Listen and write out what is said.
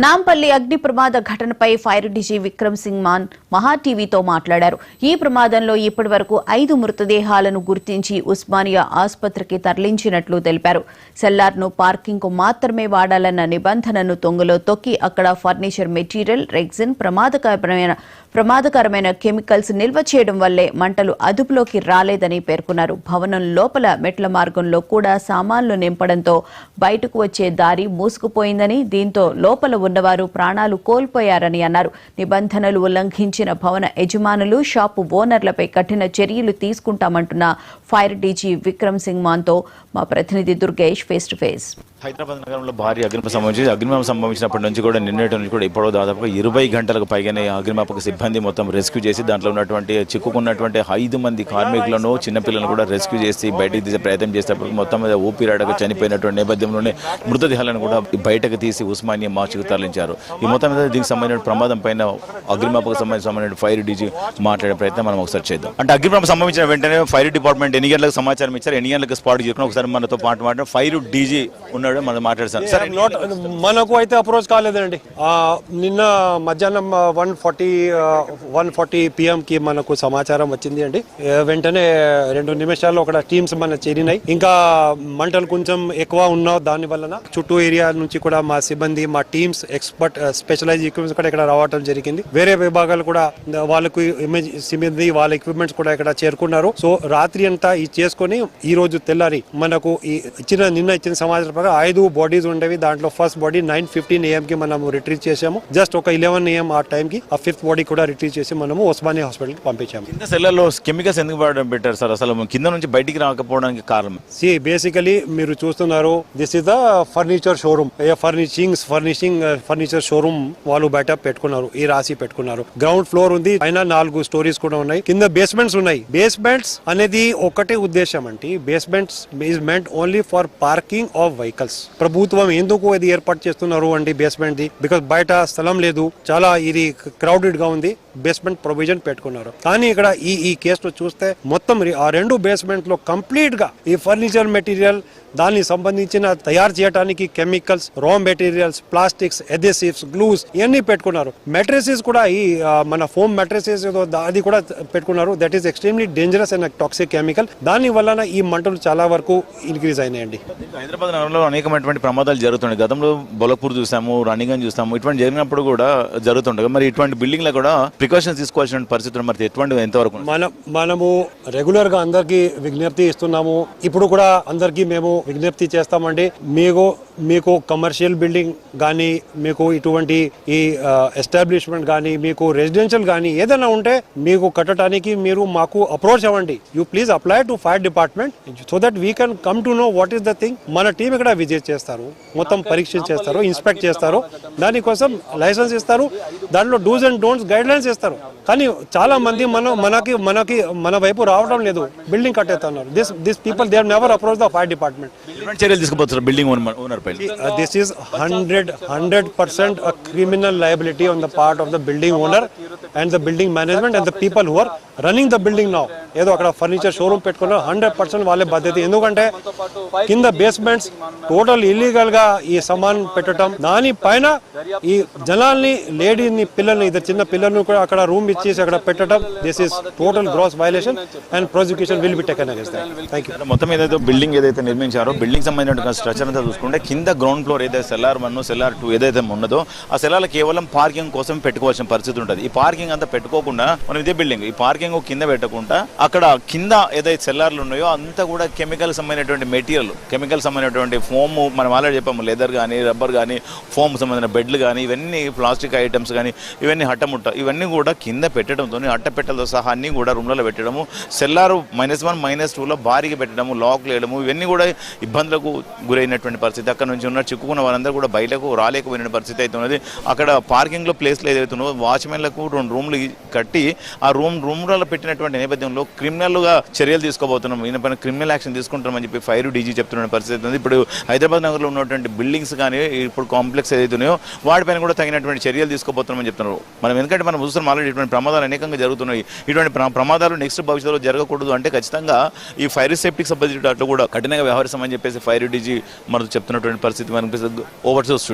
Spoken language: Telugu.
నాంపల్లి అగ్ని ప్రమాద ఘటనపై ఫైర్ డీజీ విక్రమ్ సింగ్ మాన్ మహా టీవీతో మాట్లాడారు. ఈ ప్రమాదంలో ఇప్పటివరకు 5 మృతదేహాలను గుర్తించి ఉస్మానియా ఆసుపత్రికి తరలించినట్లు తెలిపారు. సెల్లార్ను పార్కింగ్కు మాత్రమే వాడాలన్న నిబంధనను తొంగలో తొక్కి అక్కడ ఫర్నిచర్ మెటీరియల్, రెగ్జిన్, ప్రమాదకరమైన కెమికల్స్ నిల్వ చేయడం వల్లే మంటలు అదుపులోకి రాలేదని పేర్కొన్నారు. భవనం లోపల మెట్ల మార్గంలో కూడా సామాన్లు నింపడంతో బయటకు వచ్చే దారి మూసుకుపోయిందని, దీంతో లోపల ఉన్నవారు ప్రాణాలు కోల్పోయారని అన్నారు. నిబంధనలు ఉల్లంఘించిన భవన యజమానులు, షాపు ఓనర్లపై కఠిన చర్యలు తీసుకుంటామంటున్న ఫైర్ డీజీ విక్రమ్ సింగ్ మాన్తో మా ప్రతినిధి Durgesh face to face. Hyderabad నగరంలో భారీ అగ్నిమాపకం సంభవించినప్పటి నుంచి కూడా నిన్నటి నుంచి కూడా ఇప్పటివరకు దాదాపుగా 20 గంటలకు పైగానే అగ్నిమాపక సిబ్బంది మొత్తం రెస్క్యూ చేసి దాంట్లో ఉన్నటువంటి చిక్కుకున్నటువంటి 5 మంది కార్మికులను, చిన్నపిల్లలను కూడా రెస్క్యూ చేసి బయటకు తీసే ప్రయత్నం చేసేటప్పుడు మొత్తం మీద ఊపిరాడక చనిపోయినటువంటి నేపథ్యంలోనే మృతదేహాలను కూడా బయటకు తీసి ఉస్మానియా మార్చికి తరలించారు. ఈ మొత్తం మీద దీనికి సంబంధించిన ప్రమాదం పైన అగ్నిమాపక సంబంధించిన ఫైర్ డీజీ మాట్లాడే ప్రయత్నం మనం ఒకసారి చేద్దాం. అంటే అగ్నిమాపకం సంబంధించిన వెంటనే ఫైర్ డిపార్ట్మెంట్ ఎన్ని గంటలకు సమాచారం ఇచ్చారు, ఎన్ని గంటలకు స్పాట్ చేసుకుని ఒకసారి మనతో మాట్లాడిన ఫైర్ డీజీ ఉన్నాడు, మనం మాట్లాడతాం. సార్, మనకు అయితే అప్రోచ్ కాలేదండి. నిన్న మధ్యాహ్నం 1:40 PM కి మనకు సమాచారం వచ్చింది అండి. వెంటనే 2 నిమిషాల్లో ఒక టీమ్స్ మన చేరినాయి. ఇంకా మంటలు కొంచెం ఎక్కువ ఉన్న దాని వలన చుట్టూ ఏరియా నుంచి కూడా మా సిబ్బంది, మా టీమ్స్, ఎక్స్పర్ట్ స్పెషలైజ్ ఎక్విప్మెంట్స్ కూడా ఇక్కడ రావడం జరిగింది. వేరే విభాగాలు కూడా వాళ్ళకు సిబ్బంది, వాళ్ళ ఎక్విప్మెంట్స్ కూడా ఇక్కడ చేరుకున్నారు. సో రాత్రి అంతా ఈ చేసుకుని ఈ రోజు తెల్లారి మనకు నిన్న ఇచ్చిన సమాచారం ప్రకారం 5 బాడీస్ ఉండేవి. దాంట్లో ఫస్ట్ బాడీ 9:15 AM కి మనం రిట్రీవ్ చేసాము. జస్ట్ ఒక 11 AM ఆ టైం కి ఆ 5th బాడీ కూడా రిట్రీవ్ చేసి మనము ఉస్మానియా హాస్పిటల్ కి పంపించాము. కింద సెల్లలో కెమికల్స్ ఎందుకు వాడడం పెట్టారు సార్? అసలు కింద నుంచి బయటికి రాకపోవడానికి కారణం? బేసికలీ మీరు చూస్తున్నారు, this is the furniture showroom. Furniture showroom వాళ్ళు బయట పెట్టుకున్నారు, ఈ రాసి పెట్టుకున్నారు. గ్రౌండ్ ఫ్లోర్ ఉంది, పైన 4 స్టోరీస్ కూడా ఉన్నాయి, కింద బేస్మెంట్స్ ఉన్నాయి. బేస్మెంట్స్ అనేది ఒకటే ఉద్దేశం అంటే basements is meant only for parking of vehicles. ప్రభుత్వం ఎందుకు ఇది ఏర్పాటు చేస్తున్నారు అంటే బేస్మెంట్ ది, బికాస్ బయట స్థలం లేదు, చాలా ఇది క్రౌడెడ్ గా ఉంది, బేస్మెంట్ ప్రొవిజన్ పెట్టుకున్నారు. కానీ ఇక్కడ ఈ కేసులో చూస్తే మొత్తం ఆ 2 బేస్మెంట్ లో కంప్లీట్ గా ఈ ఫర్నిచర్ మెటీరియల్, దాన్ని సంబంధించిన తయారు చేయడానికి కెమికల్స్, రా మెటీరియల్స్, ప్లాస్టిక్స్, అదెసివ్స్, గ్లూస్ ఇవన్నీ పెట్టుకున్నారు. మెట్రెసెస్ కూడా ఈ మన ఫోమ్ మెట్రెసెస్ అది కూడా పెట్టుకున్నారు. That is extremely dangerous and toxic chemical. దాని వలన ఈ మంటలు చాలా వరకు ఇంక్రీజ్ అయినాయండి. హైదరాబాద్ నగరంలో అనేకమైనటువంటి ప్రమాదాలు జరుగుతున్నాయి. గతంలో బొలపూర్ చూసాము, రాణిగంజ్ చూసాము, ఇటువంటి జరిగినప్పుడు కూడా జరుగుతుండగా మరి ఇటువంటి బిల్డింగ్ లో కూడా ప్రికాషన్స్ తీసుకోవాల్సిన పరిస్థితులు మరి ఎటువంటి ఎంతవరకు? మనము రెగ్యులర్ గా అందరికి విజ్ఞప్తి ఇస్తున్నాము. ఇప్పుడు కూడా అందరికి మేము విజ్ఞప్తి చేస్తామండి. మీకు కమర్షియల్ బిల్డింగ్ కానీ, మీకు ఇటువంటి ఈ ఎస్టాబ్లిష్మెంట్ కానీ, మీకు రెసిడెన్షియల్ కానీ ఏదైనా ఉంటే మీకు కట్టడానికి మీరు మాకు అప్రోచ్ అవ్వండి. You please apply to fire department so that we can come to know what is the thing. మన టీం ఇక్కడ విజిట్ చేస్తారు, మొత్తం పరీక్ష చేస్తారు, ఇన్స్పెక్ట్ చేస్తారు, దానికోసం లైసెన్స్ ఇస్తారు, దాంట్లో dos and don'ts guidelines ఇస్తారు. కానీ చాలా మంది మన వైపు రావడం లేదు, బిల్డింగ్ కట్టేస్తున్నారు. This people they have never approach the fire department. చర్యలు తీసుకోవచ్చు బిల్డింగ్ ఓనర్ పై. This is 100% a criminal liability on the part of the building owner and the building management and the people who are running the building now. ఏదో అక్కడ ఫర్నిచర్ షోరూమ్ పెట్టుకున్నారు, 100% వాళ్ళే బాధ్యత. ఎందుకంటే కింద బేస్మెంట్స్ టోటల్ ఇల్లీగల్ గా ఈ సామాన్ పెట్టడం, దాని పైన ఈ జనాల్ని, లేడీని, పిల్లల్ని, ఇద్దరు చిన్న పిల్లల్ని కూడా అక్కడ రూమ్ ఇచ్చేసి అక్కడ పెట్టడం, this is total gross violation and prosecution will be taken against that. Thank you. మొత్తం ఏదైతే బిల్డింగ్ ఏదైతే నిర్మించారో బిల్డింగ్ సంబంధించిన స్ట్రక్చర్ అంతా చూసుకుంటే కింద గ్రౌండ్ ఫ్లోర్ ఏదైతే సెల్లార్ 1, సెల్లార్ 2 ఏదైతే ఉన్నదో ఆ సెల్లార్లు కేవలం పార్కింగ్ కోసం పెట్టుకోవాల్సిన పరిస్థితి ఉంటుంది. ఈ పార్కింగ్ అంతా పెట్టుకోకుండా మనం ఇదే బిల్డింగ్ ఈ పార్కింగ్ కింద పెట్టకుండా అక్కడ కింద ఏదైతే సెల్లార్లు ఉన్నాయో అంతా కూడా కెమికల్ సంబంధించినటువంటి మెటీరియల్, కెమికల్ సంబంధించినటువంటి ఫోమ్, మనం ఆల్రెడీ చెప్పాము, లెదర్ కానీ, రబ్బర్ కానీ, ఫోమ్ సంబంధించిన బెడ్లు కానీ, ఇవన్నీ ప్లాస్టిక్ ఐటమ్స్ కానీ, ఇవన్నీ హట్టముట్ట ఇవన్నీ కూడా కింద పెట్టడంతో, అట్టపెట్టలతో సహా అన్ని కూడా రూమ్లలో పెట్టడము, సెల్లారు -1, -2లో భారీగా పెట్టడము, లాక్ వేయడము, ఇవన్నీ కూడా ఇబ్బందులకు గురైనటువంటి పరిస్థితి. అక్కడ నుంచి ఉన్న చిక్కుకున్న వారందరూ కూడా బయటకు రాలేకపోయిన పరిస్థితి అయితే ఉన్నది. అక్కడ పార్కింగ్లో ప్లేస్లో ఏదైతే ఉన్నదో వాచ్మెన్లకు 2 రూమ్లు కట్టి ఆ రూమ్లలో పెట్టినటువంటి నేపథ్యంలో క్రిమినల్గా చర్యలు తీసుకోబోతున్నాం, ఈయనపైన క్రిమినల్ యాక్షన్ తీసుకుంటామని చెప్పి ఫైర్ డీజీ చెప్తున్న పరిస్థితి ఉంది. ఇప్పుడు హైదరాబాద్ నగరంలో ఉన్నటువంటి బిల్డింగ్స్ కానీ, ఇప్పుడు కాంప్లెక్స్ ఏదైతే ఉన్నాయో వాటిపైన కూడా తగినటువంటి చర్యలు తీసుకోబోతున్నామని చెప్తున్నారు. ఎందుకంటే మనం చూస్తున్నాం ఆల్రెడీ ఇటువంటి ప్రమాదాలు అనేకంగా జరుగుతున్నాయి. ఇటువంటి ప్రమాదాలు నెక్స్ట్ భవిష్యత్తులో జరగకూడదు అంటే ఖచ్చితంగా ఈ ఫైర్ సేఫ్టీకి సంబంధించిన కూడా కఠినంగా వ్యవహరిస్తామని చెప్పేసి ఫైర్ డీజీ మనకు చెప్తున్నటువంటి పరిస్థితి మనకు ఓవర్ టు స్టూడియో.